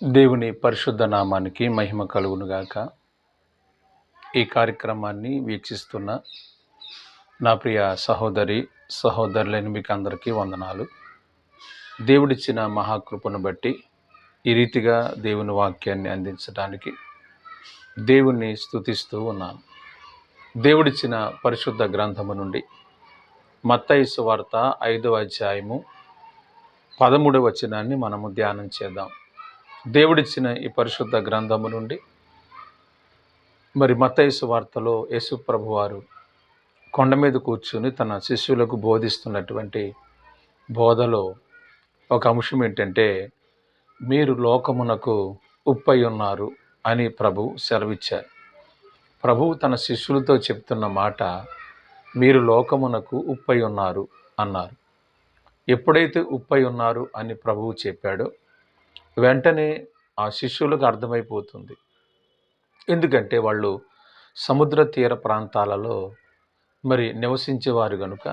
దేవుని పరిశుద్ధ నామానికి మహిమ కలుగునుగాక. ఈ కార్యక్రమాన్ని వీక్షిస్తున్న నా ప్రియ సహోదరులైన మీకు అందరికీ వందనాలు. దేవుడిచ్చిన మహాకృపను బట్టి ఈ రీతిగా దేవుని వాక్యాన్ని అందించడానికి దేవుణ్ణి స్తుతిస్తూ ఉన్నాను. దేవుడిచ్చిన పరిశుద్ధ గ్రంథము నుండి మత్తయి సువార్త 5వ అధ్యాయము 13వ వచనాన్ని మనము ధ్యానం చేద్దాం. దేవుడిచ్చిన ఈ పరిశుద్ధ గ్రంథము నుండి మత్తయి సువార్తలో యేసు ప్రభువారు కొండ మీద కూర్చుని తన శిష్యులకు బోధిస్తున్నటువంటి బోధలో ఒక అంశం ఏంటంటే, మీరు లోకమునకు ఉప్పై ఉన్నారు అని ప్రభువు సెలవిచ్చారు. ప్రభువు తన శిష్యులతో చెప్తున్న మాట, మీరు లోకమునకు ఉప్పై ఉన్నారు అన్నారు. ఎప్పుడైతే ఉప్పై ఉన్నారు అని ప్రభువు చెప్పాడో వెంటనే ఆ శిష్యులకు అర్థమైపోతుంది. ఎందుకంటే వాళ్ళు సముద్ర తీర ప్రాంతాలలో నివసించేవారు కనుక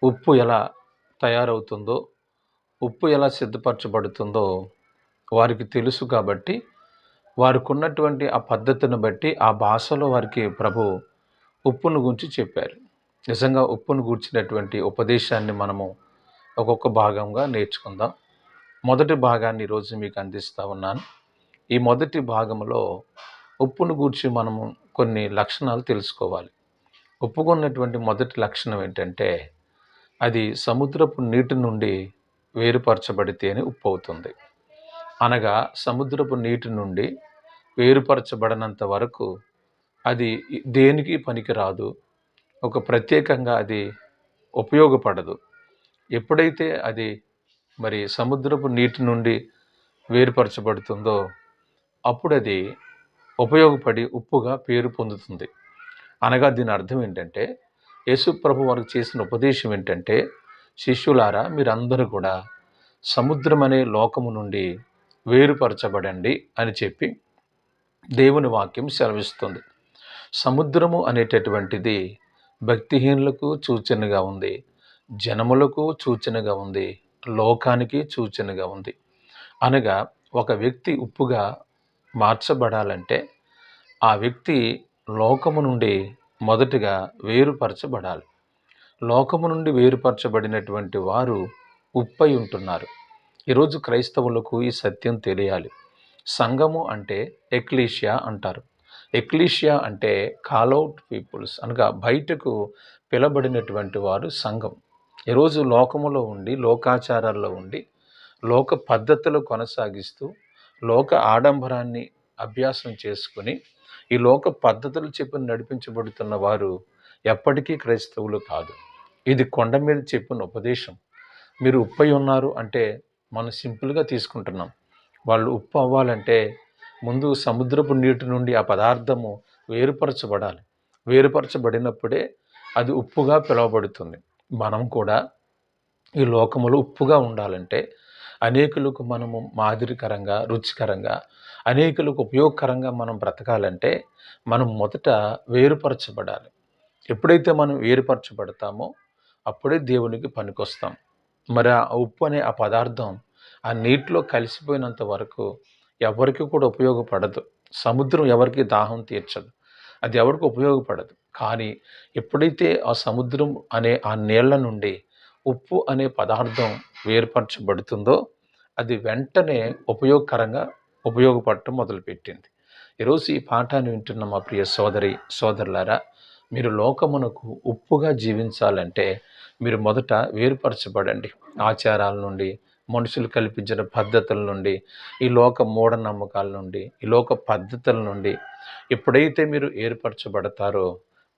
ఉప్పు ఎలా తయారవుతుందో, ఉప్పు ఎలా సిద్ధపరచబడుతుందో వారికి తెలుసు. కాబట్టి వారికి ఉన్నటువంటి ఆ పద్ధతిని బట్టి ఆ భాషలో వారికి ప్రభు ఉప్పును గురించి చెప్పారు. నిజంగా ఉప్పును గూర్చినటువంటి ఉపదేశాన్ని మనము ఒక్కొక్క భాగంగా నేర్చుకుందాం. మొదటి భాగాన్ని ఈరోజు మీకు అందిస్తూ ఉన్నాను. ఈ మొదటి భాగంలో ఉప్పును గూర్చి మనము కొన్ని లక్షణాలు తెలుసుకోవాలి. ఉప్పుకున్నటువంటి మొదటి లక్షణం ఏంటంటే, అది సముద్రపు నీటి నుండి వేరుపరచబడితేనే ఉప్పు అవుతుంది. అనగా సముద్రపు నీటి నుండి వేరుపరచబడినంత వరకు అది దేనికి పనికిరాదు, ఒక ప్రత్యేకంగా అది ఉపయోగపడదు. ఎప్పుడైతే అది సముద్రపు నీటి నుండి వేరుపరచబడుతుందో అప్పుడు అది ఉపయోగపడి ఉప్పుగా పేరు పొందుతుంది. అనగా దీని అర్థం ఏంటంటే, యేసు ప్రభు వారికి చేసిన ఉపదేశం ఏంటంటే, శిష్యులారా మీరందరూ కూడా సముద్రం అనే లోకము నుండి వేరుపరచబడండి అని చెప్పి దేవుని వాక్యం సెలవిస్తుంది. సముద్రము అనేటటువంటిది భక్తిహీనులకు సూచనగా ఉంది, జనములకు సూచనగా ఉంది, లోకానికి సూచనగా ఉంది. అనగా ఒక వ్యక్తి ఉప్పుగా మార్చబడాలంటే ఆ వ్యక్తి లోకము నుండి మొదటిగా వేరుపరచబడాలి. లోకము నుండి వేరుపరచబడినటువంటి వారు ఉప్పై ఉంటున్నారు. ఈరోజు క్రైస్తవులకు ఈ సత్యం తెలియాలి. సంఘము అంటే ఎక్లీషియా అంటారు. ఎక్లీషియా అంటే కాల్అవుట్ పీపుల్స్, అనగా బయటకు పిలబడినటువంటి వారు సంఘం. ఈరోజు లోకములో ఉండి, లోకాచారాల్లో ఉండి, లోక పద్ధతులు కొనసాగిస్తూ, లోక ఆడంబరాన్ని అభ్యాసం చేసుకుని ఈ లోక పద్ధతులు చెప్పి నడిపించబడుతున్న వారు ఎప్పటికీ క్రైస్తవులు కాదు. ఇది కొండ మీద చెప్పిన ఉపదేశం. మీరు ఉప్పై ఉన్నారు అంటే మనం సింపుల్గా తీసుకుంటున్నాం. వాళ్ళు ఉప్పు అవ్వాలంటే ముందు సముద్రపు నీటి నుండి ఆ పదార్థము వేరుపరచబడాలి. వేరుపరచబడినప్పుడే అది ఉప్పుగా పిలువబడుతుంది. మనం కూడా ఈ లోకములో ఉప్పుగా ఉండాలంటే, అనేకులకు మనము మాదిరికరంగా, రుచికరంగా, అనేకులకు ఉపయోగకరంగా మనం బ్రతకాలంటే మనం మొదట వేరుపరచబడాలి. ఎప్పుడైతే మనం వేరుపరచబడతామో అప్పుడే దేవునికి పనికొస్తాం. ఆ ఉప్పు అనే ఆ పదార్థం ఆ నీటిలో కలిసిపోయినంత వరకు ఎవరికి కూడా ఉపయోగపడదు. సముద్రం ఎవరికి దాహం తీర్చదు, అది ఎవరికి ఉపయోగపడదు. కానీ ఎప్పుడైతే ఆ సముద్రం అనే ఆ నీళ్ల నుండి ఉప్పు అనే పదార్థం వేరుపరచబడుతుందో అది వెంటనే ఉపయోగకరంగా ఉపయోగపడటం మొదలుపెట్టింది. ఈరోజు ఈ పాఠాన్ని వింటున్న మా ప్రియ సోదరులారా, మీరు లోకమునకు ఉప్పుగా జీవించాలంటే మీరు మొదట వేరుపరచబడండి. ఆచారాల నుండి, మనుషులు కల్పించిన పద్ధతుల నుండి, ఈ లోక మూఢనమ్మకాల నుండి, ఈ లోక పద్ధతుల నుండి ఎప్పుడైతే మీరు ఏర్పరచబడతారో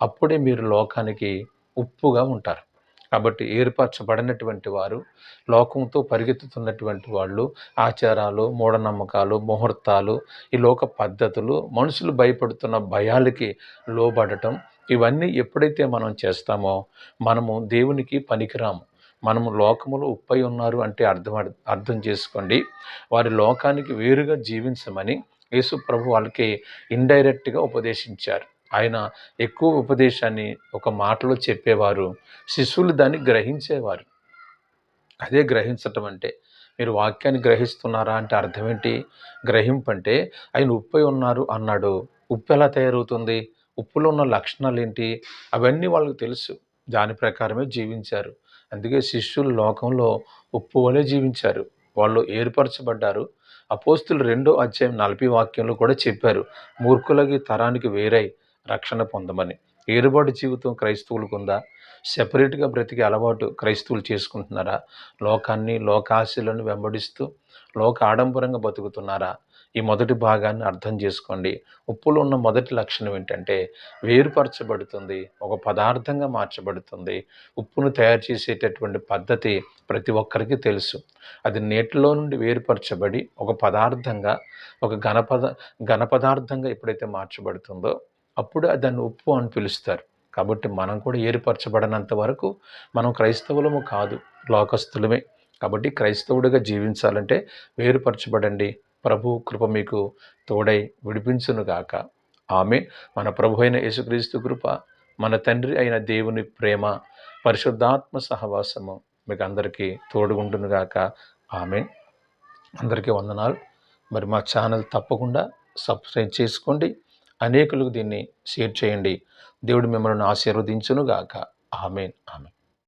అప్పుడే మీరు లోకానికి ఉప్పుగా ఉంటారు. కాబట్టి ఏర్పరచబడినటువంటి వారు, లోకంతో పరిగెత్తుతున్నటువంటి వాళ్ళు, ఆచారాలు, మూఢనమ్మకాలు, ముహూర్తాలు, ఈ లోక పద్ధతులు, మనుషులు భయపడుతున్న భయాలకి లోబడటం, ఇవన్నీ ఎప్పుడైతే మనం చేస్తామో మనము దేవునికి పనికిరాము. మనము లోకములో ఉప్పై ఉన్నారు అంటే అర్థం చేసుకోండి, వారి లోకానికి వేరుగా జీవించమని యేసు ప్రభు వాళ్ళకి ఇండైరెక్ట్గా ఉపదేశించారు. ఆయన ఎక్కువ ఉపదేశాన్ని ఒక మాటలో చెప్పేవారు, శిష్యులు దాన్ని గ్రహించేవారు. అదే గ్రహించటం అంటే. మీరు వాక్యాన్ని గ్రహిస్తున్నారా అంటే అర్థం ఏంటి? గ్రహింపు అంటే ఆయన ఉప్పై ఉన్నారు అన్నాడు. ఉప్పు ఎలా తయారవుతుంది? ఉప్పులో ఉన్న లక్షణాలేంటి? అవన్నీ వాళ్ళకి తెలుసు. దాని ప్రకారమే జీవించారు. అందుకే శిష్యులు లోకంలో ఉప్పు వలె జీవించారు. వాళ్ళు ఏర్పరచబడ్డారు. అపోస్తులు 2వ అధ్యాయం 40 వాక్యంలో కూడా చెప్పారు. మూర్ఖులకి తరానికి వేరై రక్షణ పొందమని. ఏరుబడి జీవితం క్రైస్తవులకుందా? సెపరేట్‌గా బ్రతికే అలవాటు క్రైస్తవులు చేసుకుంటున్నారా? లోకాన్ని, లోకాశలను వెంబడిస్తూ లోక ఆడంబరంగా బతుకుతున్నారా? ఈ మొదటి భాగాన్ని అర్థం చేసుకోండి. ఉప్పులో ఉన్న మొదటి లక్షణం ఏంటంటే వేరుపరచబడుతుంది. ఒక పదార్థంగా మార్చబడుతుంది. ఉప్పును తయారు చేసేటటువంటి పద్ధతి ప్రతి ఒక్కరికి తెలుసు. అది నీటిలో నుండి వేరుపరచబడి ఒక పదార్థంగా, ఒక ఘన పదార్థంగా ఎప్పుడైతే మార్చబడుతుందో అప్పుడు దాన్ని ఉప్పు అని పిలుస్తారు. కాబట్టి మనం కూడా ఏర్పరచబడనంత వరకు మనం క్రైస్తవులము కాదు, లోకస్తులమే. కాబట్టి క్రైస్తవుడిగా జీవించాలంటే వేరుపరచబడండి. ప్రభు కృప మీకు తోడై విడిపించునుగాక. ఆమె మన ప్రభు అయిన యేసుక్రీస్తు కృప, మన తండ్రి అయిన దేవుని ప్రేమ, పరిశుద్ధాత్మ సహవాసము మీకు అందరికీ తోడుగుండునుగాక. ఆమె. అందరికీ వందనాలు. మరి మా ఛానల్ తప్పకుండా సబ్స్క్రైబ్ చేసుకోండి. అనేకులకు దీన్ని షేర్ చేయండి. దేవుడు మిమ్మల్ని ఆశీర్వదించునుగాక. ఆమెన్. ఆమెన్.